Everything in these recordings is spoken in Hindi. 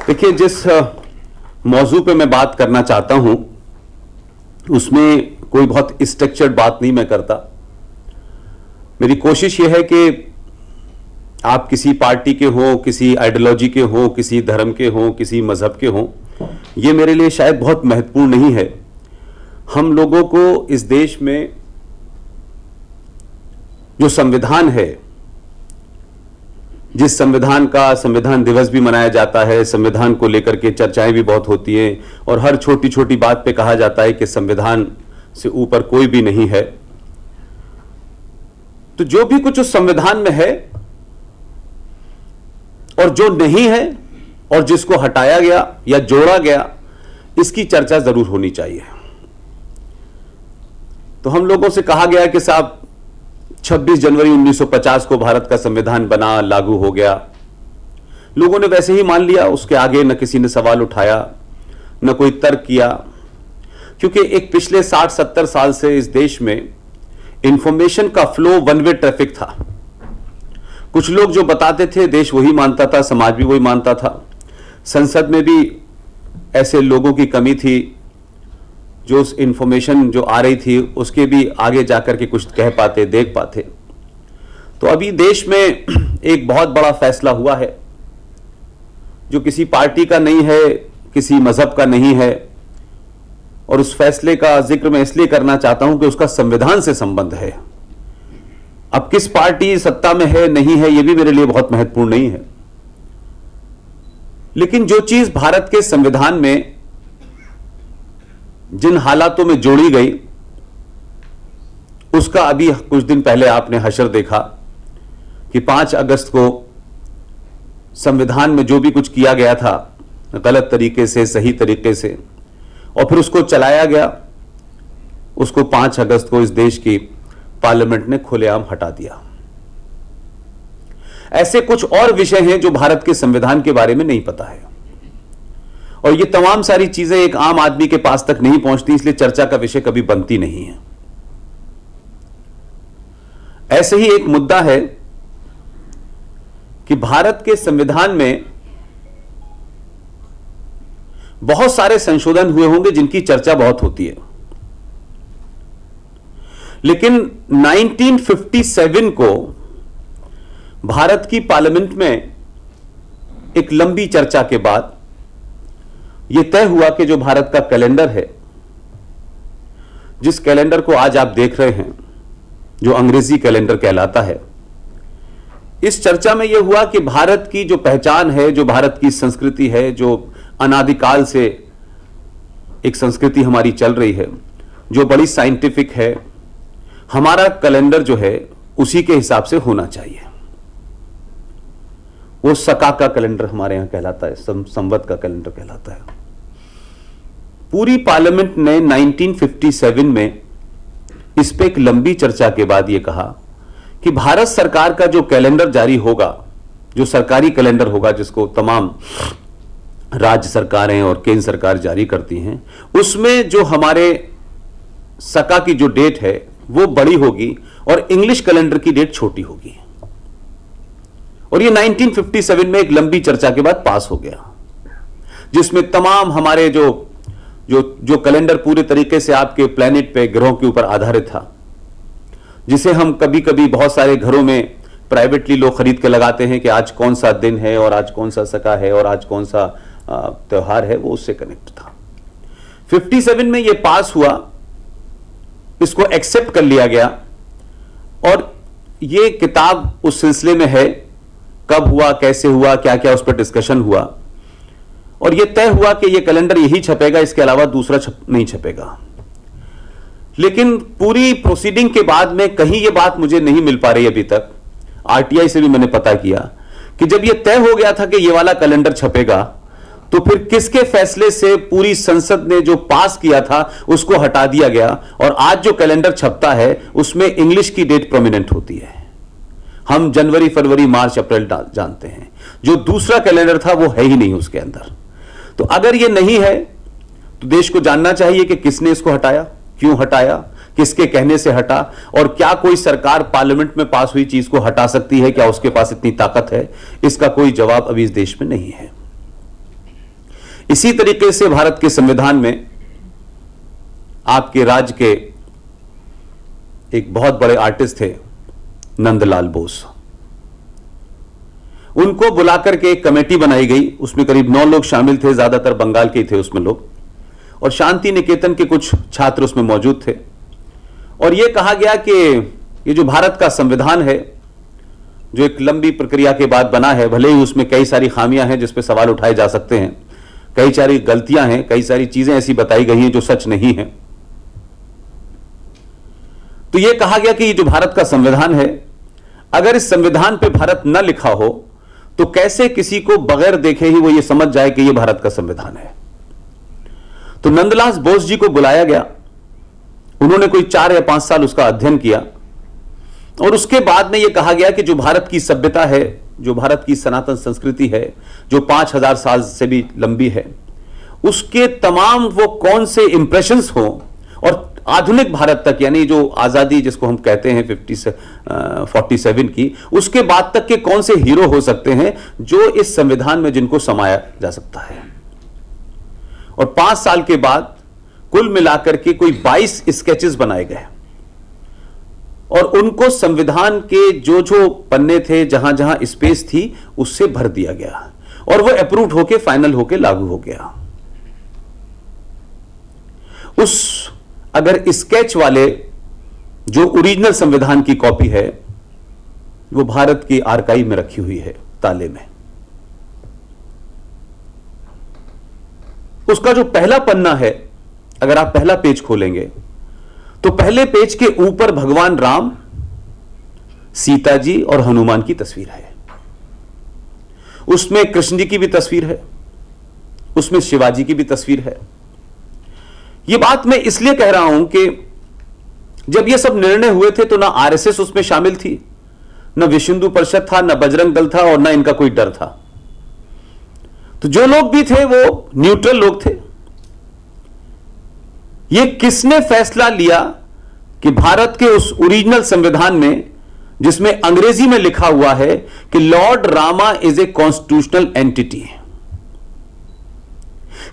देखिए, जिस मौजू पे मैं बात करना चाहता हूं उसमें कोई बहुत स्ट्रक्चर्ड बात नहीं मैं करता। मेरी कोशिश यह है कि आप किसी पार्टी के हो, किसी आइडियोलॉजी के हो, किसी धर्म के हो, किसी मजहब के हो, ये मेरे लिए शायद बहुत महत्वपूर्ण नहीं है। हम लोगों को इस देश में जो संविधान है, जिस संविधान का संविधान दिवस भी मनाया जाता है, संविधान को लेकर के चर्चाएं भी बहुत होती हैं और हर छोटी छोटी बात पे कहा जाता है कि संविधान से ऊपर कोई भी नहीं है। तो जो भी कुछ उस संविधान में है और जो नहीं है और जिसको हटाया गया या जोड़ा गया, इसकी चर्चा जरूर होनी चाहिए। तो हम लोगों से कहा गया कि साहब 26 जनवरी 1950 को भारत का संविधान बना, लागू हो गया। लोगों ने वैसे ही मान लिया, उसके आगे न किसी ने सवाल उठाया, न कोई तर्क किया, क्योंकि एक पिछले 60-70 साल से इस देश में इंफॉर्मेशन का फ्लो वन वे ट्रैफिक था। कुछ लोग जो बताते थे देश वही मानता था, समाज भी वही मानता था। संसद में भी ऐसे लोगों की कमी थी जो उस इंफॉर्मेशन जो आ रही थी उसके भी आगे जाकर के कुछ कह पाते, देख पाते। तो अभी देश में एक बहुत बड़ा फैसला हुआ है जो किसी पार्टी का नहीं है, किसी मजहब का नहीं है, और उस फैसले का जिक्र मैं इसलिए करना चाहता हूं कि उसका संविधान से संबंध है। अब किस पार्टी सत्ता में है, नहीं है, यह भी मेरे लिए बहुत महत्वपूर्ण नहीं है, लेकिन जो चीज भारत के संविधान में जिन हालातों में जोड़ी गई, उसका अभी कुछ दिन पहले आपने हशर देखा कि 5 अगस्त को संविधान में जो भी कुछ किया गया था गलत तरीके से, सही तरीके से, और फिर उसको चलाया गया, उसको 5 अगस्त को इस देश की पार्लियामेंट ने खुलेआम हटा दिया। ऐसे कुछ और विषय हैं जो भारत के संविधान के बारे में नहीं पता है, और ये तमाम सारी चीजें एक आम आदमी के पास तक नहीं पहुंचती, इसलिए चर्चा का विषय कभी बनती नहीं है। ऐसे ही एक मुद्दा है कि भारत के संविधान में बहुत सारे संशोधन हुए होंगे जिनकी चर्चा बहुत होती है, लेकिन 1957 को भारत की पार्लियामेंट में एक लंबी चर्चा के बाद यह तय हुआ कि जो भारत का कैलेंडर है, जिस कैलेंडर को आज आप देख रहे हैं, जो अंग्रेजी कैलेंडर कहलाता है, इस चर्चा में यह हुआ कि भारत की जो पहचान है, जो भारत की संस्कृति है, जो अनादिकाल से एक संस्कृति हमारी चल रही है, जो बड़ी साइंटिफिक है, हमारा कैलेंडर जो है उसी के हिसाब से होना चाहिए। वो सका का कैलेंडर हमारे यहां कहलाता है, संवत का कैलेंडर कहलाता है। पूरी पार्लियामेंट ने 1957 में इस पे एक लंबी चर्चा के बाद यह कहा कि भारत सरकार का जो कैलेंडर जारी होगा, जो सरकारी कैलेंडर होगा जिसको तमाम राज्य सरकारें और केंद्र सरकार जारी करती हैं, उसमें जो हमारे सका की जो डेट है वो बड़ी होगी और इंग्लिश कैलेंडर की डेट छोटी होगी। और ये 1957 में एक लंबी चर्चा के बाद पास हो गया, जिसमें तमाम हमारे जो कैलेंडर पूरे तरीके से आपके प्लेनेट पे, ग्रहों के ऊपर आधारित था, जिसे हम कभी कभी बहुत सारे घरों में प्राइवेटली लोग खरीद के लगाते हैं कि आज कौन सा दिन है और आज कौन सा सका है और आज कौन सा त्योहार है, वो उससे कनेक्ट था। 57 में ये पास हुआ, इसको एक्सेप्ट कर लिया गया, और ये किताब उस सिलसिले में है, कब हुआ, कैसे हुआ, क्या क्या उस पर डिस्कशन हुआ, और यह तय हुआ कि यह कैलेंडर यही छपेगा, इसके अलावा दूसरा नहीं छपेगा। लेकिन पूरी प्रोसीडिंग के बाद में कहीं यह बात मुझे नहीं मिल पा रही अभी तक, आरटीआई से भी मैंने पता किया कि जब यह तय हो गया था कि यह वाला कैलेंडर छपेगा, तो फिर किसके फैसले से पूरी संसद ने जो पास किया था उसको हटा दिया गया, और आज जो कैलेंडर छपता है उसमें इंग्लिश की डेट प्रोमिनेंट होती है। हम जनवरी, फरवरी, मार्च, अप्रैल जानते हैं, जो दूसरा कैलेंडर था वो है ही नहीं उसके अंदर। तो अगर ये नहीं है तो देश को जानना चाहिए कि किसने इसको हटाया, क्यों हटाया, किसके कहने से हटा, और क्या कोई सरकार पार्लियामेंट में पास हुई चीज को हटा सकती है, क्या उसके पास इतनी ताकत है? इसका कोई जवाब अभी इस देश में नहीं है। इसी तरीके से भारत के संविधान में आपके राज्य के एक बहुत बड़े आर्टिस्ट थे नंदलाल बोस, उनको बुलाकर के एक कमेटी बनाई गई। उसमें करीब 9 लोग शामिल थे, ज्यादातर बंगाल के ही थे उसमें लोग, और शांति निकेतन के कुछ छात्र उसमें मौजूद थे। और यह कहा गया कि ये जो भारत का संविधान है, जो एक लंबी प्रक्रिया के बाद बना है, भले ही उसमें कई सारी खामियां हैं जिस पे सवाल उठाए जा सकते हैं, कई सारी गलतियां हैं, कई सारी चीजें ऐसी बताई गई हैं जो सच नहीं है। तो यह कहा गया कि ये जो भारत का संविधान है, अगर इस संविधान पे भारत न लिखा हो तो कैसे किसी को बगैर देखे ही वो ये समझ जाए कि ये भारत का संविधान है। तो नंदलाल बोस जी को बुलाया गया, उन्होंने कोई 4 या 5 साल उसका अध्ययन किया, और उसके बाद में यह कहा गया कि जो भारत की सभ्यता है, जो भारत की सनातन संस्कृति है, जो 5000 साल से भी लंबी है, उसके तमाम वो कौन से इंप्रेशंस हो, और आधुनिक भारत तक, यानी जो आजादी जिसको हम कहते हैं 47 की, उसके बाद तक के कौन से हीरो हो सकते हैं जो इस संविधान में जिनको समाया जा सकता है। और 5 साल के बाद कुल मिलाकर के कोई 22 स्केचेस बनाए गए, और उनको संविधान के जो जो पन्ने थे, जहां जहां स्पेस थी, उससे भर दिया गया, और वो अप्रूव होके फाइनल होके लागू हो गया। उस अगर स्केच वाले जो ओरिजिनल संविधान की कॉपी है, वो भारत की आर्काइव में रखी हुई है ताले में। उसका जो पहला पन्ना है, अगर आप पहला पेज खोलेंगे तो पहले पेज के ऊपर भगवान राम, सीता जी और हनुमान की तस्वीर है। उसमें कृष्ण जी की भी तस्वीर है, उसमें शिवाजी की भी तस्वीर है। यह बात मैं इसलिए कह रहा हूं कि जब यह सब निर्णय हुए थे तो ना आरएसएस उसमें शामिल थी, न विश्व हिंदू परिषद था, न बजरंग दल था, और न इनका कोई डर था। तो जो लोग भी थे वो न्यूट्रल लोग थे। ये किसने फैसला लिया कि भारत के उस ओरिजिनल संविधान में, जिसमें अंग्रेजी में लिखा हुआ है कि Lord Rama is a constitutional entity,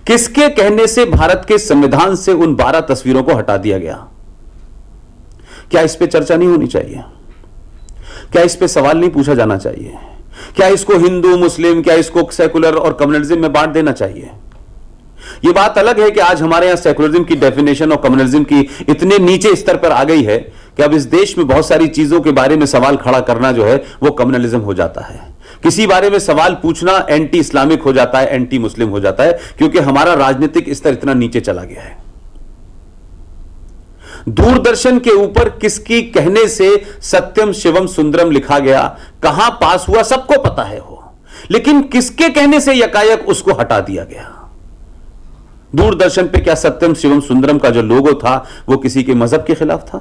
किसके कहने से भारत के संविधान से उन 12 तस्वीरों को हटा दिया गया? क्या इस पे चर्चा नहीं होनी चाहिए? क्या इस पे सवाल नहीं पूछा जाना चाहिए? क्या इसको हिंदू, मुस्लिम, क्या इसको सेकुलर और कम्युनलिज्म में बांट देना चाहिए? यह बात अलग है कि आज हमारे यहां सेकुलरिज्म की डेफिनेशन और कम्युनलिज्म की इतने नीचे स्तर पर आ गई है कि अब इस देश में बहुत सारी चीजों के बारे में सवाल खड़ा करना जो है वो कम्युनलिज्म हो जाता है। किसी बारे में सवाल पूछना एंटी इस्लामिक हो जाता है, एंटी मुस्लिम हो जाता है, क्योंकि हमारा राजनीतिक स्तर इतना नीचे चला गया है। दूरदर्शन के ऊपर किसकी कहने से सत्यम शिवम सुंदरम लिखा गया, कहां पास हुआ, सबको पता है हो, लेकिन किसके कहने से यकायक उसको हटा दिया गया? दूरदर्शन पे क्या सत्यम शिवम सुंदरम का जो लोगो था वो किसी के मजहब के खिलाफ था?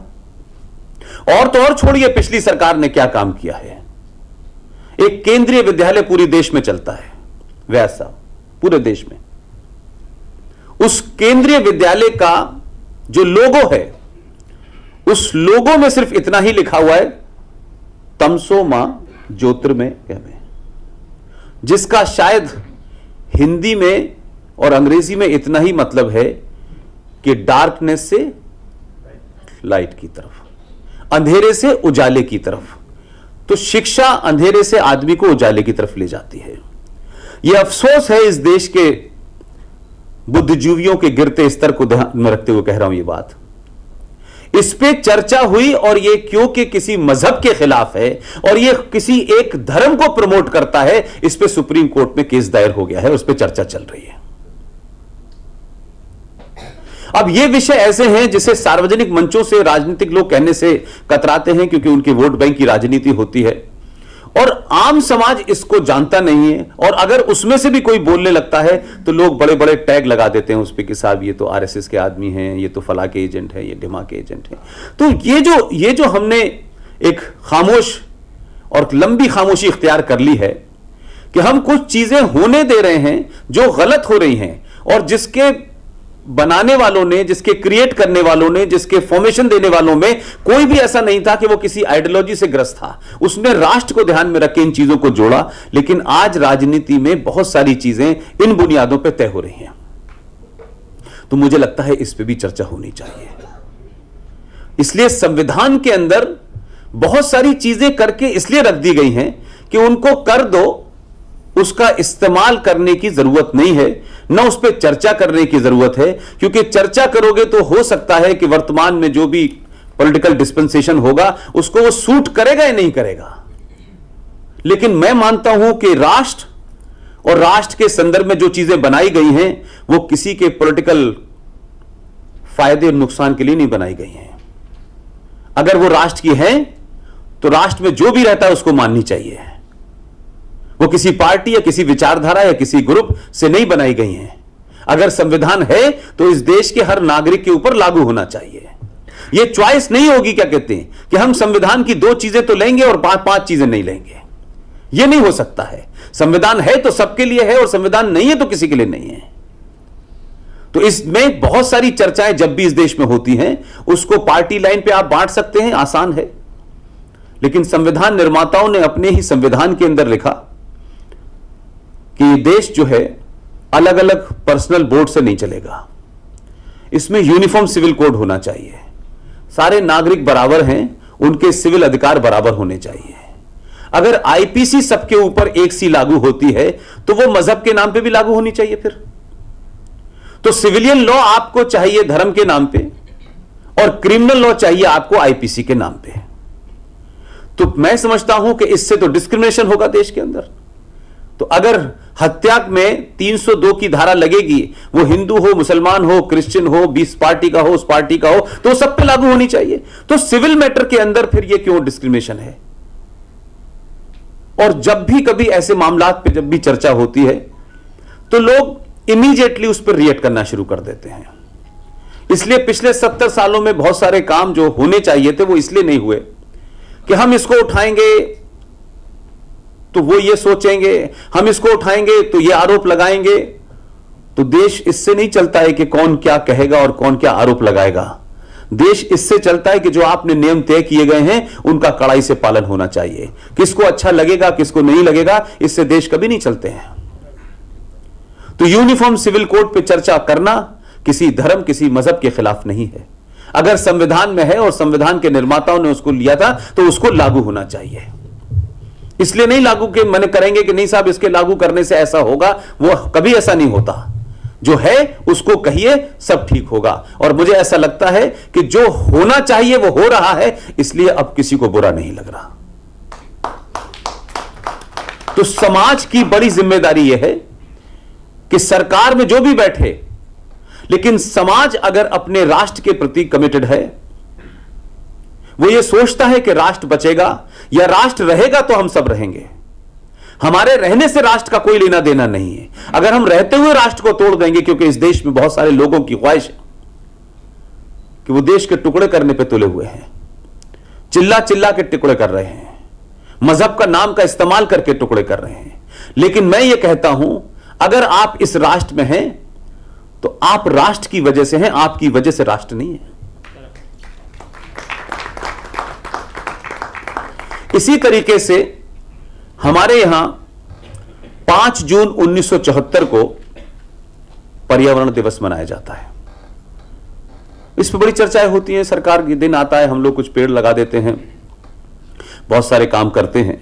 और तो और छोड़िए पिछली सरकार ने क्या काम किया है। एक केंद्रीय विद्यालय पूरे देश में चलता है, व्यास साहब, पूरे देश में। उस केंद्रीय विद्यालय का जो लोगो है, उस लोगो में सिर्फ इतना ही लिखा हुआ है, तमसो मां ज्योतिर्मय कहवे, जिसका शायद हिंदी में और अंग्रेजी में इतना ही मतलब है कि डार्कनेस से लाइट की तरफ, अंधेरे से उजाले की तरफ। तो शिक्षा अंधेरे से आदमी को उजाले की तरफ ले जाती है। यह अफसोस है इस देश के बुद्धिजीवियों के गिरते स्तर को ध्यान में रखते हुए कह रहा हूं ये बात। इस पे चर्चा हुई, और ये क्योंकि किसी मजहब के खिलाफ है और ये किसी एक धर्म को प्रमोट करता है, इस पे सुप्रीम कोर्ट में केस दायर हो गया है, उस पे चर्चा चल रही है। अब ये विषय ऐसे हैं जिसे सार्वजनिक मंचों से राजनीतिक लोग कहने से कतराते हैं, क्योंकि उनकी वोट बैंक की राजनीति होती है, और आम समाज इसको जानता नहीं है। और अगर उसमें से भी कोई बोलने लगता है तो लोग बड़े बड़े टैग लगा देते हैं उस पे कि साहब ये तो आरएसएस के आदमी हैं, ये तो फला के एजेंट हैं, ये ढिमा के एजेंट हैं। तो ये जो हमने एक खामोश और लंबी खामोशी इख्तियार कर ली है कि हम कुछ चीजें होने दे रहे हैं जो गलत हो रही हैं, और जिसके बनाने वालों ने, जिसके क्रिएट करने वालों ने, जिसके फॉर्मेशन देने वालों में कोई भी ऐसा नहीं था कि वो किसी आइडियोलॉजी से ग्रस्त था। उसने राष्ट्र को ध्यान में रख के इन चीजों को जोड़ा। लेकिन आज राजनीति में बहुत सारी चीजें इन बुनियादों पर तय हो रही हैं, तो मुझे लगता है इस पर भी चर्चा होनी चाहिए। इसलिए संविधान के अंदर बहुत सारी चीजें करके इसलिए रख दी गई हैं कि उनको कर दो, उसका इस्तेमाल करने की जरूरत नहीं है, न उस पर चर्चा करने की जरूरत है। क्योंकि चर्चा करोगे तो हो सकता है कि वर्तमान में जो भी पॉलिटिकल डिस्पेंसेशन होगा उसको वो सूट करेगा या नहीं करेगा। लेकिन मैं मानता हूं कि राष्ट्र और राष्ट्र के संदर्भ में जो चीजें बनाई गई हैं वो किसी के पॉलिटिकल फायदे और नुकसान के लिए नहीं बनाई गई हैं। अगर वो राष्ट्र की है तो राष्ट्र में जो भी रहता है उसको माननी चाहिए। वो किसी पार्टी या किसी विचारधारा या किसी ग्रुप से नहीं बनाई गई हैं। अगर संविधान है तो इस देश के हर नागरिक के ऊपर लागू होना चाहिए। ये चॉइस नहीं होगी, क्या कहते हैं, कि हम संविधान की 2 चीजें तो लेंगे और 5 चीजें नहीं लेंगे। ये नहीं हो सकता है। संविधान है तो सबके लिए है और संविधान नहीं है तो किसी के लिए नहीं है। तो इसमें बहुत सारी चर्चाएं जब भी इस देश में होती हैं उसको पार्टी लाइन पे आप बांट सकते हैं, आसान है। लेकिन संविधान निर्माताओं ने अपने ही संविधान के अंदर लिखा कि देश जो है अलग अलग पर्सनल बोर्ड से नहीं चलेगा। इसमें यूनिफॉर्म सिविल कोड होना चाहिए। सारे नागरिक बराबर हैं, उनके सिविल अधिकार बराबर होने चाहिए। अगर आईपीसी सबके ऊपर एक सी लागू होती है तो वो मजहब के नाम पे भी लागू होनी चाहिए। फिर तो सिविलियन लॉ आपको चाहिए धर्म के नाम पे और क्रिमिनल लॉ चाहिए आपको आईपीसी के नाम पे। तो मैं समझता हूं कि इससे तो डिस्क्रिमिनेशन होगा देश के अंदर। तो अगर हत्या में 302 की धारा लगेगी, वो हिंदू हो, मुसलमान हो, क्रिश्चियन हो, 20 पार्टी का हो, उस पार्टी का हो, तो सब पे लागू होनी चाहिए। तो सिविल मैटर के अंदर फिर ये क्यों डिस्क्रिमिनेशन है? और जब भी कभी ऐसे मामलात पे जब भी चर्चा होती है तो लोग इमीडिएटली उस पर रिएक्ट करना शुरू कर देते हैं। इसलिए पिछले 70 सालों में बहुत सारे काम जो होने चाहिए थे वो इसलिए नहीं हुए कि हम इसको उठाएंगे तो वो ये सोचेंगे, हम इसको उठाएंगे तो ये आरोप लगाएंगे। तो देश इससे नहीं चलता है कि कौन क्या कहेगा और कौन क्या आरोप लगाएगा। देश इससे चलता है कि जो आपने नियम तय किए गए हैं उनका कड़ाई से पालन होना चाहिए। किसको अच्छा लगेगा, किसको नहीं लगेगा, इससे देश कभी नहीं चलते हैं। तो यूनिफॉर्म सिविल कोड पे चर्चा करना किसी धर्म, किसी मजहब के खिलाफ नहीं है। अगर संविधान में है और संविधान के निर्माताओं ने उसको लिया था तो उसको लागू होना चाहिए। इसलिए नहीं लागू के मन करेंगे कि नहीं साहब इसके लागू करने से ऐसा होगा, वो कभी ऐसा नहीं होता। जो है उसको कहिए, सब ठीक होगा। और मुझे ऐसा लगता है कि जो होना चाहिए वो हो रहा है, इसलिए अब किसी को बुरा नहीं लग रहा। तो समाज की बड़ी जिम्मेदारी यह है कि सरकार में जो भी बैठे, लेकिन समाज अगर अपने राष्ट्र के प्रति कमिटेड है, वो ये सोचता है कि राष्ट्र बचेगा या राष्ट्र रहेगा तो हम सब रहेंगे। हमारे रहने से राष्ट्र का कोई लेना देना नहीं है। अगर हम रहते हुए राष्ट्र को तोड़ देंगे, क्योंकि इस देश में बहुत सारे लोगों की ख्वाहिश है कि वो देश के टुकड़े करने पे तुले हुए हैं, चिल्ला चिल्ला के टुकड़े कर रहे हैं, मजहब का नाम का इस्तेमाल करके टुकड़े कर रहे हैं। लेकिन मैं ये कहता हूं, अगर आप इस राष्ट्र में हैं तो आप राष्ट्र की वजह से हैं, आपकी वजह से राष्ट्र नहीं है। इसी तरीके से हमारे यहां 5 जून 1974 को पर्यावरण दिवस मनाया जाता है। इस पर बड़ी चर्चाएं होती हैं। सरकार के दिन आता है, हम लोग कुछ पेड़ लगा देते हैं, बहुत सारे काम करते हैं,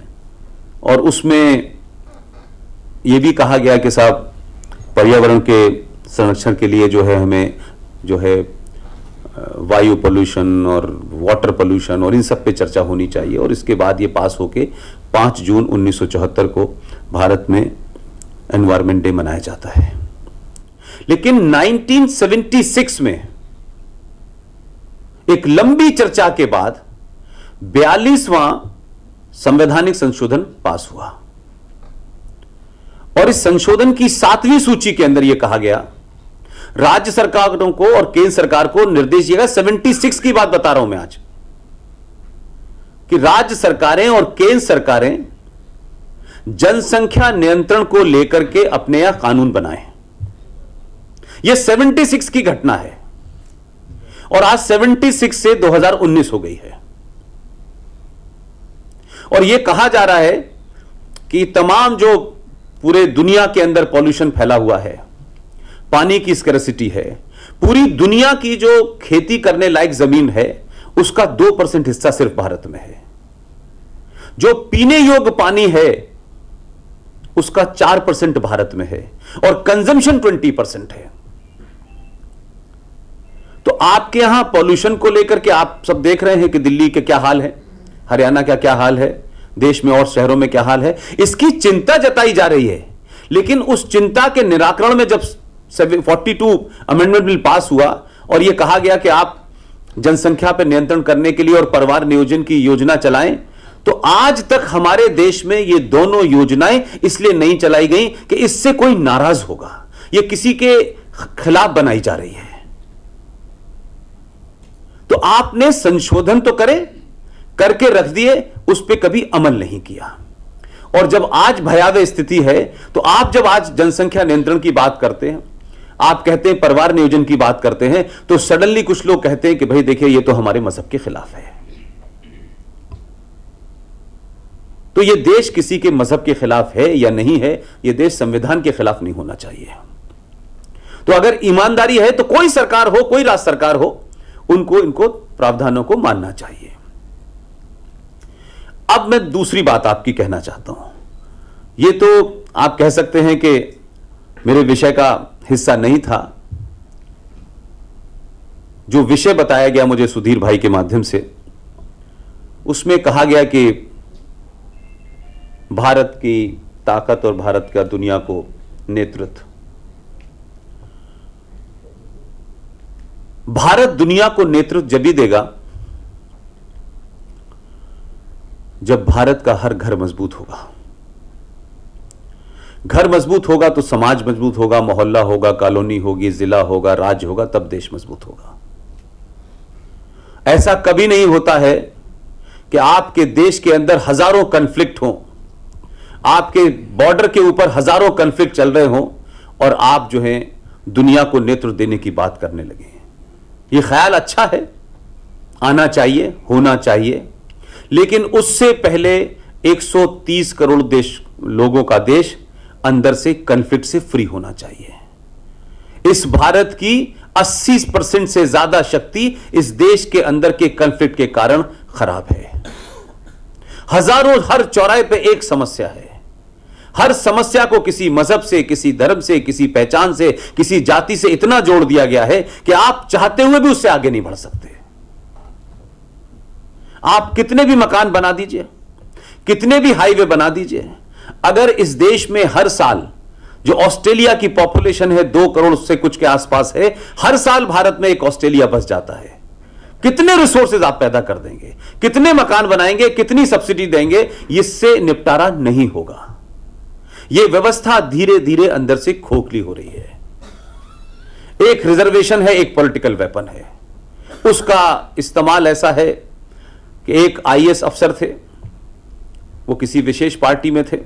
और उसमें यह भी कहा गया कि साहब पर्यावरण के संरक्षण के लिए जो है हमें जो है वायु पोल्यूशन और वाटर पोल्यूशन और इन सब पे चर्चा होनी चाहिए। और इसके बाद ये पास होके 5 जून 1974 को भारत में एनवायरमेंट डे मनाया जाता है। लेकिन 1976 में एक लंबी चर्चा के बाद 42वां संवैधानिक संशोधन पास हुआ, और इस संशोधन की 7वीं सूची के अंदर यह कहा गया, राज्य सरकारों को और केंद्र सरकार को निर्देश दिया गया, 76 की बात बता रहा हूं मैं आज, कि राज्य सरकारें और केंद्र सरकारें जनसंख्या नियंत्रण को लेकर के अपने यहां कानून बनाएं। यह 76 की घटना है और आज 76 से 2019 हो गई है और यह कहा जा रहा है कि तमाम जो पूरे दुनिया के अंदर पॉल्यूशन फैला हुआ है, पानी की स्कैर्सिटी है, पूरी दुनिया की जो खेती करने लायक जमीन है उसका 2% हिस्सा सिर्फ भारत में है। जो पीने योग्य पानी है उसका 4% भारत में है और कंजम्पशन 20% है। तो आपके यहां पॉल्यूशन को लेकर के आप सब देख रहे हैं कि दिल्ली के क्या हाल है, हरियाणा का क्या हाल है, देश में और शहरों में क्या हाल है, इसकी चिंता जताई जा रही है। लेकिन उस चिंता के निराकरण में जब 42 अमेंडमेंट बिल पास हुआ और यह कहा गया कि आप जनसंख्या पर नियंत्रण करने के लिए और परिवार नियोजन की योजना चलाएं, तो आज तक हमारे देश में ये दोनों योजनाएं इसलिए नहीं चलाई गई कि इससे कोई नाराज होगा, ये किसी के खिलाफ बनाई जा रही है। तो आपने संशोधन तो करके रख दिए, उस पर कभी अमल नहीं किया। और जब आज भयावह स्थिति है तो आप जब आज जनसंख्या नियंत्रण की बात करते हैं, आप कहते हैं परिवार नियोजन की बात करते हैं, तो सडनली कुछ लोग कहते हैं कि भाई देखिए ये तो हमारे मजहब के खिलाफ है। तो ये देश किसी के मजहब के खिलाफ है या नहीं है, ये देश संविधान के खिलाफ नहीं होना चाहिए। तो अगर ईमानदारी है तो कोई सरकार हो, कोई राज्य सरकार हो, इनको प्रावधानों को मानना चाहिए। अब मैं दूसरी बात आपकी कहना चाहता हूं। ये तो आप कह सकते हैं कि मेरे विषय का हिस्सा नहीं था। जो विषय बताया गया मुझे सुधीर भाई के माध्यम से, उसमें कहा गया कि भारत की ताकत और भारत का दुनिया को नेतृत्व, भारत दुनिया को नेतृत्व जब भी देगा जब भारत का हर घर मजबूत होगा। घर मजबूत होगा तो समाज मजबूत होगा, मोहल्ला होगा, कॉलोनी होगी, जिला होगा, राज्य होगा, तब देश मजबूत होगा। ऐसा कभी नहीं होता है कि आपके देश के अंदर हजारों कॉन्फ्लिक्ट हों, आपके बॉर्डर के ऊपर हजारों कॉन्फ्लिक्ट चल रहे हों और आप जो हैं दुनिया को नेतृत्व देने की बात करने लगे। यह ख्याल अच्छा है, आना चाहिए, होना चाहिए, लेकिन उससे पहले 130 करोड़ लोगों का देश अंदर से कॉन्फ्लिक्ट से फ्री होना चाहिए। इस भारत की 80% से ज्यादा शक्ति इस देश के अंदर के कॉन्फ्लिक्ट के कारण खराब है। हजारों, हर चौराहे पे एक समस्या है। हर समस्या को किसी मजहब से, किसी धर्म से, किसी पहचान से, किसी जाति से इतना जोड़ दिया गया है कि आप चाहते हुए भी उससे आगे नहीं बढ़ सकते। आप कितने भी मकान बना दीजिए, कितने भी हाईवे बना दीजिए, अगर इस देश में हर साल, जो ऑस्ट्रेलिया की पॉपुलेशन है 2 करोड़ से कुछ के आसपास है, हर साल भारत में एक ऑस्ट्रेलिया बस जाता है। कितने रिसोर्सेज आप पैदा कर देंगे, कितने मकान बनाएंगे, कितनी सब्सिडी देंगे, इससे निपटारा नहीं होगा। यह व्यवस्था धीरे धीरे अंदर से खोखली हो रही है। एक रिजर्वेशन है, एक पॉलिटिकल वेपन है। उसका इस्तेमाल ऐसा है कि एक आईएएस अफसर थे, वो किसी विशेष पार्टी में थे,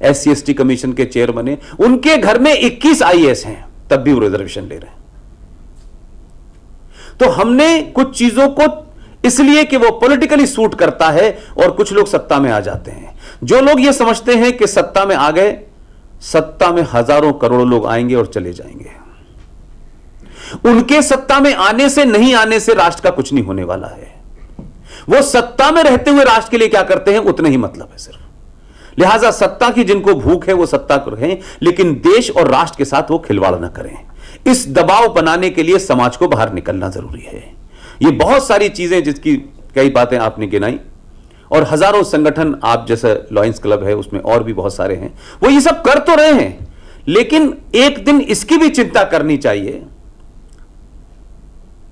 SC/ST कमीशन के चेयर बने, उनके घर में 21 आईएएस हैं, तब भी वो रिजर्वेशन ले रहे हैं। तो हमने कुछ चीजों को इसलिए कि वो पॉलिटिकली सूट करता है और कुछ लोग सत्ता में आ जाते हैं। जो लोग ये समझते हैं कि सत्ता में आ गए, सत्ता में हजारों करोड़ों लोग आएंगे और चले जाएंगे। उनके सत्ता में आने से, नहीं आने से राष्ट्र का कुछ नहीं होने वाला है। वो सत्ता में रहते हुए राष्ट्र के लिए क्या करते हैं उतना ही मतलब है सिर्फ। लिहाजा सत्ता की जिनको भूख है वो सत्ता को रहें, लेकिन देश और राष्ट्र के साथ वो खिलवाड़ ना करें। इस दबाव बनाने के लिए समाज को बाहर निकलना जरूरी है। ये बहुत सारी चीजें, जिसकी कई बातें आपने गिनाई, और हजारों संगठन, आप जैसे लॉयंस क्लब है उसमें और भी बहुत सारे हैं, वो ये सब कर तो रहे हैं, लेकिन एक दिन इसकी भी चिंता करनी चाहिए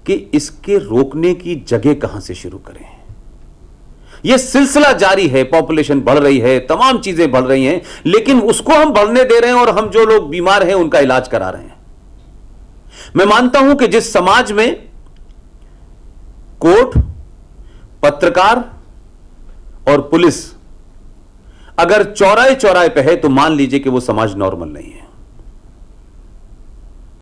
कि इसके रोकने की जगह कहां से शुरू करें। यह सिलसिला जारी है, पॉपुलेशन बढ़ रही है, तमाम चीजें बढ़ रही हैं, लेकिन उसको हम बढ़ने दे रहे हैं और हम जो लोग बीमार हैं उनका इलाज करा रहे हैं। मैं मानता हूं कि जिस समाज में कोर्ट, पत्रकार और पुलिस अगर चौराहे चौराहे पे है, तो मान लीजिए कि वो समाज नॉर्मल नहीं है।